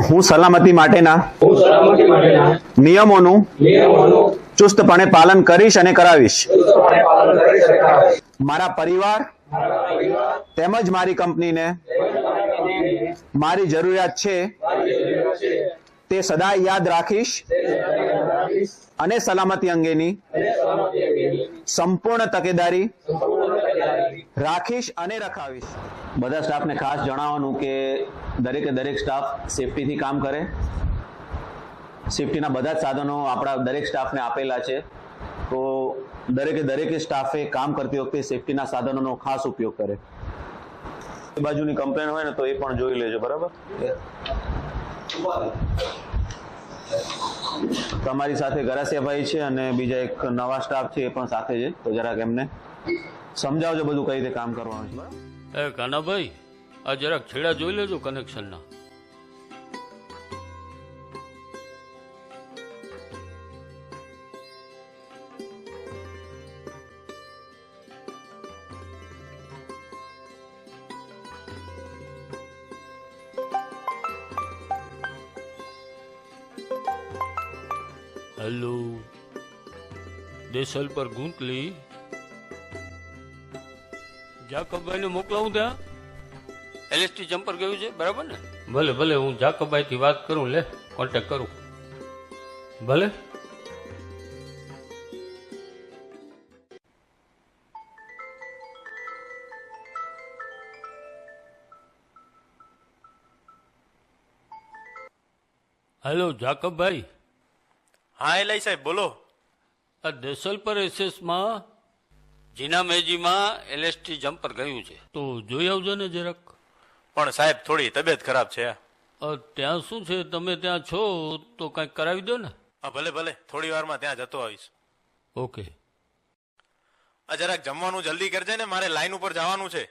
હું સલામતી માટેના નિયમોનું ચુસ્તપણે પાલન કરીશ અને કરાવીશ. મારા પરિવાર તેમજ મારી કંપનીને મારી જરૂરિયાત છે તે સદાય યાદ રાખીશ અને સલામતી અંગેની સંપૂર્ણ તકેદારી રાખીશ અને રખાવીશ. બધા સ્ટાફને ખાસ જણાવવાનું કે દરેક સ્ટાફ સેફટીથી કામ કરે. સેફટીના બધા જ સાધનો આપણા દરેક સ્ટાફને આપેલા છે, તો દરેકે સ્ટાફે કામ કરતી વખતે સેફટીના સાધનોનો ખાસ ઉપયોગ કરે. એ બાજુની કમ્પ્લેન હોય ને તો એ પણ જોઈ લેજો, બરાબર? તમારી સાથે ગરાસિયાભાઈ છે અને બીજા એક નવા સ્ટાફ છે એ પણ સાથે છે, તો જરાક એમને સમજાવજો બધું કઈ રીતે કામ કરવાનું છે. બરાબર? કાનાભાઈ, આ જરાક છેડા જોઈ લેજો કનેક્શનના. હેલો, દેસલ પર ગુંતલી જાકબભાઈને મોકલાવું ત્યાં. એલએસટી જમ્પર ગયું છે, બરાબર ને? ભલે ભલે, હું જાકબભાઈથી વાત કરું, લે કોન્ટેક્ટ કરું. ભલે. હેલો જાકબભાઈ. હા એલાઈ સાહેબ બોલો. આ દેસલ પર એસએસમાં જીના મેજીમાં એલએસટી જમ્પર ગયું છે, તો જોઈ આવજો ને જરાક. પણ સાહેબ થોડી તબિયત ખરાબ છે. ત્યાં શું છે, તમે ત્યાં છો તો કંઈક કરાવી દો ને. હા ભલે ભલે, થોડી વારમાં ત્યાં જતો આવીશ. ઓકે. આ જરાક જમવાનું જલ્દી કરજે ને, મારે લાઈન ઉપર જવાનું છે.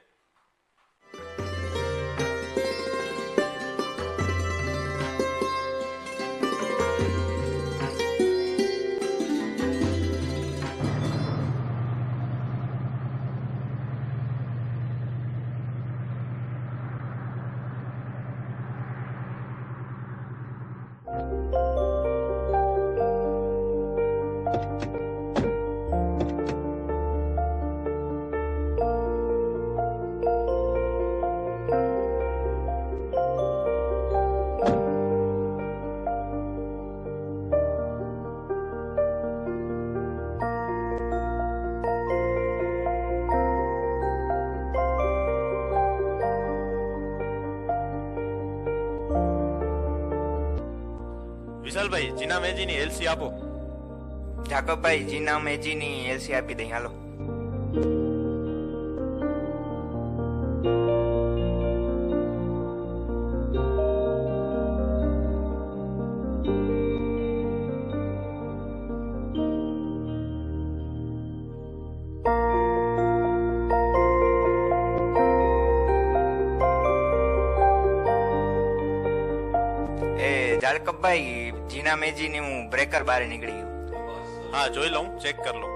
વિશાલભાઈ, જીના મેજીની એલસી આપો. જાકબભાઈ, જીના મેજીની એલસી આપી દઈ, હાલો. જાકબભાઈ, જીના મેજીની હું બ્રેકર બહાર નીકળી ગયું. હા જોઈ લઉં, ચેક કર લો.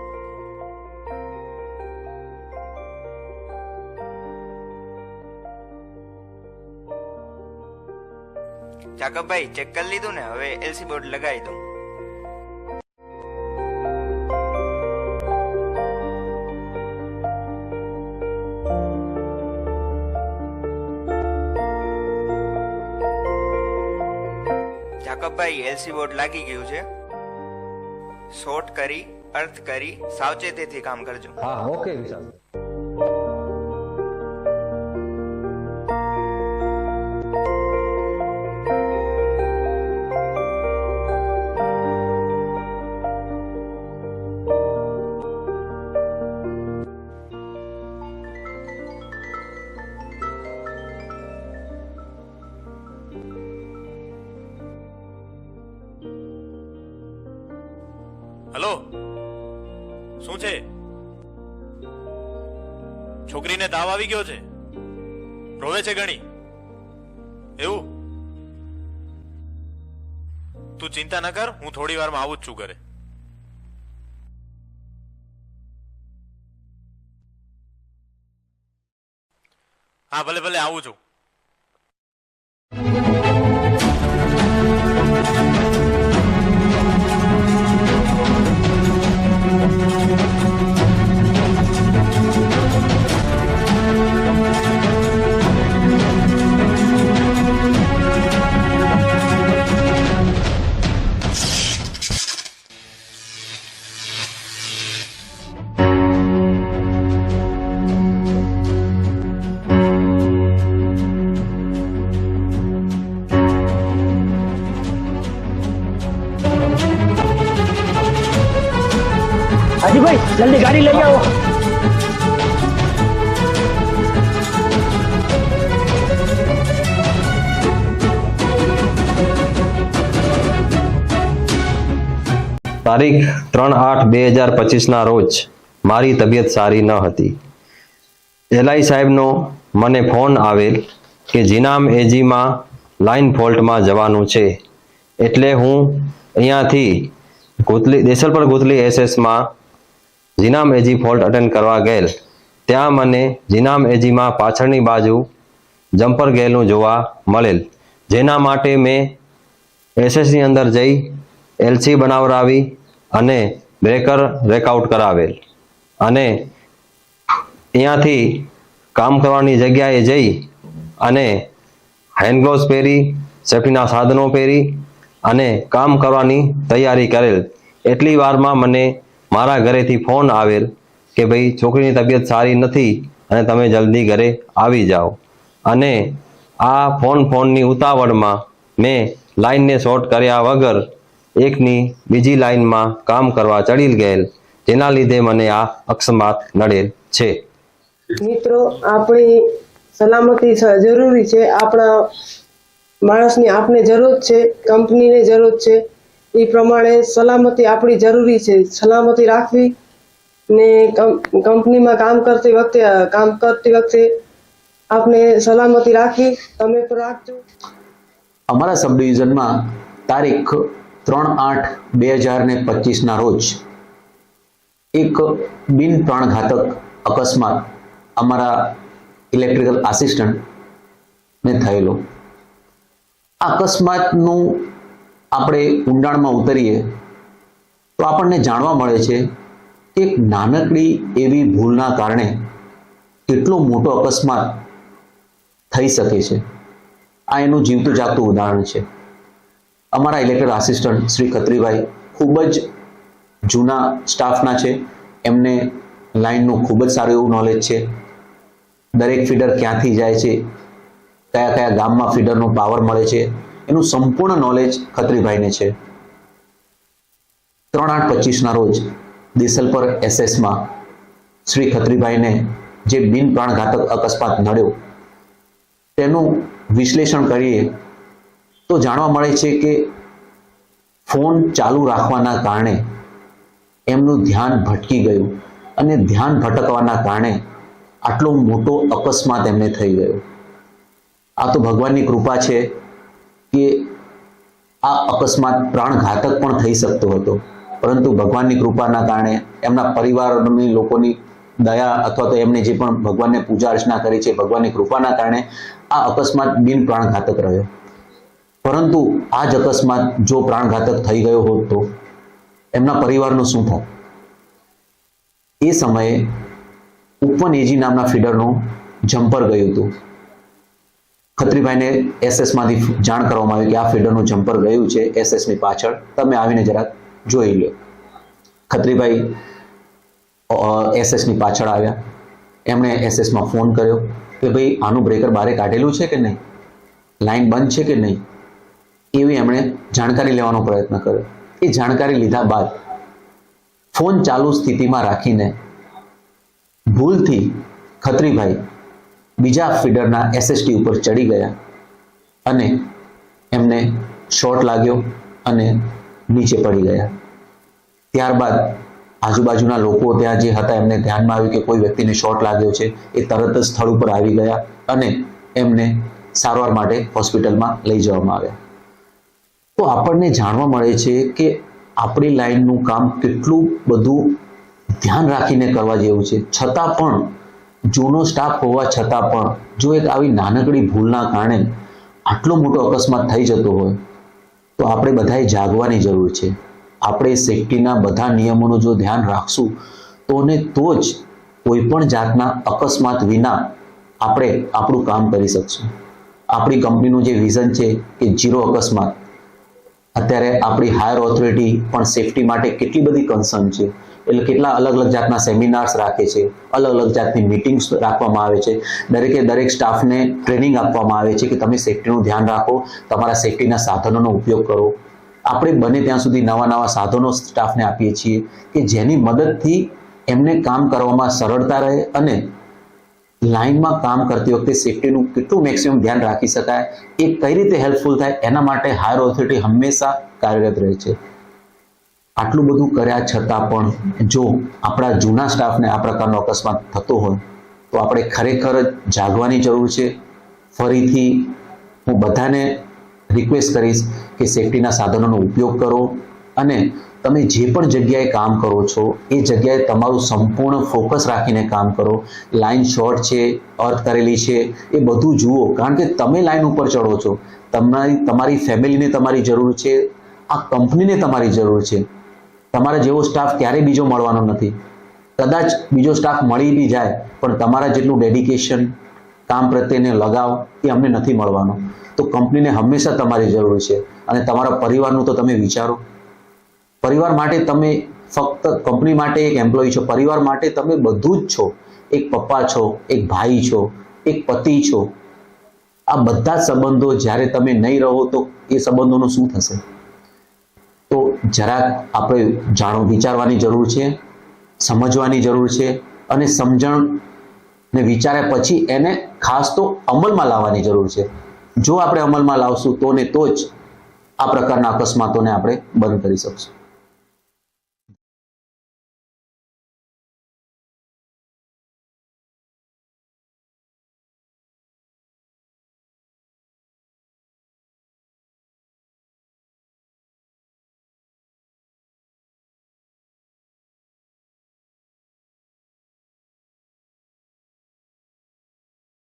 જાકબભાઈ, ચેક કરી લીધું ને? હવે એલસી બોર્ડ લગાવી દઉં. જાકબભાઈ, એલસી બોર્ડ લાગી ગયું છે. શોર્ટ કરી, અર્થ કરી, સાવચેતીથી કામ કરજો. હા, ઓકે વિશાલ. હેલો, શું છે? છોકરીને તાવ આવી ગયો છે, રોવે છે ઘણી. એવું? તું ચિંતા ન કર, હું થોડી વારમાં આવું જ છું ઘરે. હા ભલે ભલે, આવું છું. હાજીભાઈ જલ્દી ગાડી લઈ આવો. તારીખ 3/8/2025ના રોજ મારી તબિયત સારી ન હતી. એલઆઈ સાહેબનો મને ફોન આવેલ કે જીનામ એજીમાં લાઇન ફોલ્ટમાં જવાનું છે, એટલે હું અહીંયાથી દેસલપર ગોતલી એસએસમાં જીનામ એજી ફોલ્ટ અટેન્ડ કરવા ગયેલ. ત્યાં મને જીનામ એજીમાં પાછળની બાજુ જમ્પર ગયેલું જોવા મળેલ, જેના માટે મેં એસએસની અંદર જઈ એલસી બનાવરાવી અને બ્રેકર રેકઆઉટ કરાવેલ અને અહીંયાથી કામ કરવાની જગ્યાએ જઈ અને હેન્ડ ગ્લોવ્સ પહેરી, સેફ્ટીના સાધનો પહેરી અને કામ કરવાની તૈયારી કરેલ. એટલી વારમાં મને મારા ઘરેથી ફોન આવેલ કે ભાઈ છોકરીની તબિયત સારી નથી અને તમે જલ્દી ઘરે આવી જાઓ. અને આ ફોનની ઉતાવળમાં મેં લાઈનને શોર્ટ કર્યા વગર એકની બીજી લાઈનમાં કામ કરવા ચડી ગયેલ, જેના લીધે મને આ અકસ્માત નડેલ છે. મિત્રો, આપણી સલામતી જરૂરી છે. આપણા માણસની આપણે જરૂર છે, કંપનીને જરૂર છે. એ પ્રમાણે સલામતી આપણી જરૂરી છે. સલામતી રાખવી ને કંપનીમાં કામ કરતી વખતે આપણે સલામતી રાખવી. તમે પણ રાખજો. અમારા સબ ડિવિઝનમાં તારીખ 3/8/2025ના રોજ એક બિન પ્રાણઘાતક અકસ્માત અમારા ઇલેક્ટ્રિકલ આસિસ્ટન્ટને થયેલો. આ અકસ્માતનું આપણે ઊંડાણમાં ઉતરીએ તો આપણને જાણવા મળે છે કે એક નાનકડી એવી ભૂલના કારણે કેટલો મોટો અકસ્માત થઈ શકે છે. આ એનું જીવતું જાગતું ઉદાહરણ છે. અમારા ઇલેક્ટ્રિકલ આસિસ્ટન્ટ શ્રી ખત્રીભાઈ ખૂબ જ જૂના સ્ટાફના છે. એમને લાઇનનું ખૂબ જ સારું એવું નોલેજ છે. દરેક ફીડર ક્યાંથી જાય છે, કયા કયા ગામમાં ફીડરનો પાવર મળે છે, એનું સંપૂર્ણ નોલેજ ખત્રીભાઈને છે. 3/8/25ના રોજ દેસલપર એસએસમાં શ્રી ખત્રીભાઈને જે બિન પ્રાણઘાતક અકસ્માત નડ્યો તેનું વિશ્લેષણ કરીએ તો જાણવા મળે છે કે ફોન ચાલુ રાખવાના કારણે એમનું ધ્યાન ભટકી ગયું અને ધ્યાન ભટકવાના કારણે આટલો મોટો અકસ્માત એમને થઈ ગયો. આ તો ભગવાનની કૃપા છે કે આ અકસ્માત પ્રાણઘાતક પણ થઈ શકતો હતો, પરંતુ ભગવાનની કૃપાના કારણે એમના પરિવારની લોકોની દયા અથવા તો એમને જે પણ ભગવાનને પૂજા અર્ચના કરી છે, ભગવાનની કૃપાના કારણે આ અકસ્માત બિન પ્રાણઘાતક રહ્યો. પરંતુ આ જ અકસ્માત જો પ્રાણઘાતક થઈ ગયો હોત તો એમના પરિવારનું શું થાય? એ સમયે ઉપવન એજી નામના ફીડરનું જમ્પર ગયું હતું. ખત્રીભાઈને એસએસમાંથી જાણ કરવામાં આવી કે આ ફીડરનું જમ્પર ગયું છે એસએસની પાછળ, તમે આવીને જરાક જોઈ લો. ખત્રીભાઈ એસએસની પાછળ આવ્યા. એમણે એસએસમાં ફોન કર્યો કે ભાઈ આનું બ્રેકર બારે કાઢેલું છે કે નહીં, લાઈન બંધ છે કે નહીં, એવી એમણે જાણકારી લેવાનો પ્રયત્ન કર્યો. એ જાણકારી લીધા બાદ ફોન ચાલુ સ્થિતિમાં રાખીને ભૂલથી ખત્રીભાઈ બીજા ફીડરના એસએસટી ઉપર ચડી ગયા અને એમને શોર્ટ લાગ્યો અને નીચે પડી ગયા. ત્યારબાદ આજુબાજુના લોકો ત્યાં જે હતા એમને ધ્યાનમાં આવ્યું કે કોઈ વ્યક્તિને શોર્ટ લાગ્યો છે. એ તરત જ સ્થળ ઉપર આવી ગયા અને એમને સારવાર માટે હોસ્પિટલમાં લઈ જવામાં આવ્યા. તો આપણને જાણવા મળે છે કે આપણી લાઈનનું કામ કેટલું બધું ધ્યાન રાખીને કરવા જેવું છે. છતાં પણ જૂનો સ્ટાફ હોવા છતાં પણ જો એક આવી નાનકડી ભૂલના કારણે આટલો મોટો અકસ્માત થઈ જતો હોય તો આપણે બધાએ જાગવાની જરૂર છે. આપણે સેફટીના બધા નિયમોનું જો ધ્યાન રાખશું તો જ કોઈ પણ જાતના અકસ્માત વિના આપણે આપણું કામ કરી શકશું. આપણી કંપનીનું જે વિઝન છે કે 0 અકસ્માત, અત્યારે આપણી હાયર ઓથોરિટી પણ સેફટી માટે કેટલી બધી કન્સર્ન છે. એટલે કેટલા અલગ અલગ જાતના સેમિનાર્સ રાખે છે, અલગ અલગ જાતની મીટિંગ્સ રાખવામાં આવે છે, દરેક સ્ટાફને ટ્રેનિંગ આપવામાં આવે છે કે તમે સેફટીનું ધ્યાન રાખો, તમારા સેફટીના સાધનોનો ઉપયોગ કરો. આપણે બને ત્યાં સુધી નવા નવા સાધનો સ્ટાફને આપીએ છીએ કે જેની મદદથી એમને કામ કરવામાં સરળતા રહે અને લાઇનમાં કામ કરતી વખતે સેફટીનું કેટલું મેક્સિમમ ધ્યાન રાખી શકાય, એ કઈ રીતે હેલ્પફુલ થાય, એના માટે હાયર ઓથોરિટી હંમેશા કાર્યરત રહે છે. આટલું બધું કર્યા છતાં પણ જો આપણા જૂના સ્ટાફને આ પ્રકારનો અકસ્માત થતો હોય તો આપણે ખરેખર જ જાગવાની જરૂર છે. ફરીથી હું બધાને રિક્વેસ્ટ કરીશ કે સેફટીના સાધનોનો ઉપયોગ કરો અને તમે જે પણ જગ્યાએ કામ કરો છો એ જગ્યાએ તમારું સંપૂર્ણ ફોકસ રાખીને કામ કરો. લાઇન શોર્ટ છે, અર્થ કરેલી છે, એ બધું જુઓ, કારણ કે તમે લાઇન ઉપર ચડો છો. તમારી ફેમિલીને તમારી જરૂર છે, આ કંપનીને તમારી જરૂર છે. તમારા જેવો સ્ટાફ ક્યારેય બીજો મળવાનો નથી. કદાચ બીજો સ્ટાફ મળી બી જાય પણ તમારા જેટલું ડેડિકેશન, કામ પ્રત્યેને લગાવ એ અમને નથી મળવાનો. તો કંપનીને હંમેશા તમારી જરૂર છે અને તમારા પરિવારનું તો તમે વિચારો. પરિવાર માટે તમે ફક્ત કંપની માટે એક એમ્પ્લોય છો, પરિવાર માટે તમે બધું જ છો. એક પપ્પા છો, એક ભાઈ છો, એક પતિ છો. આ બધા સંબંધો જ્યારે તમે નહીં રહો તો એ સંબંધોનું શું થશે? તો જરાક આપણે વિચારવાની જરૂર છે, સમજવાની જરૂર છે અને સમજણ ને વિચાર્યા પછી એને ખાસ તો અમલમાં લાવવાની જરૂર છે. જો આપણે અમલમાં લાવશું તો ને તો જ આ પ્રકારના અકસ્માતોને આપણે બંધ કરી શકશું.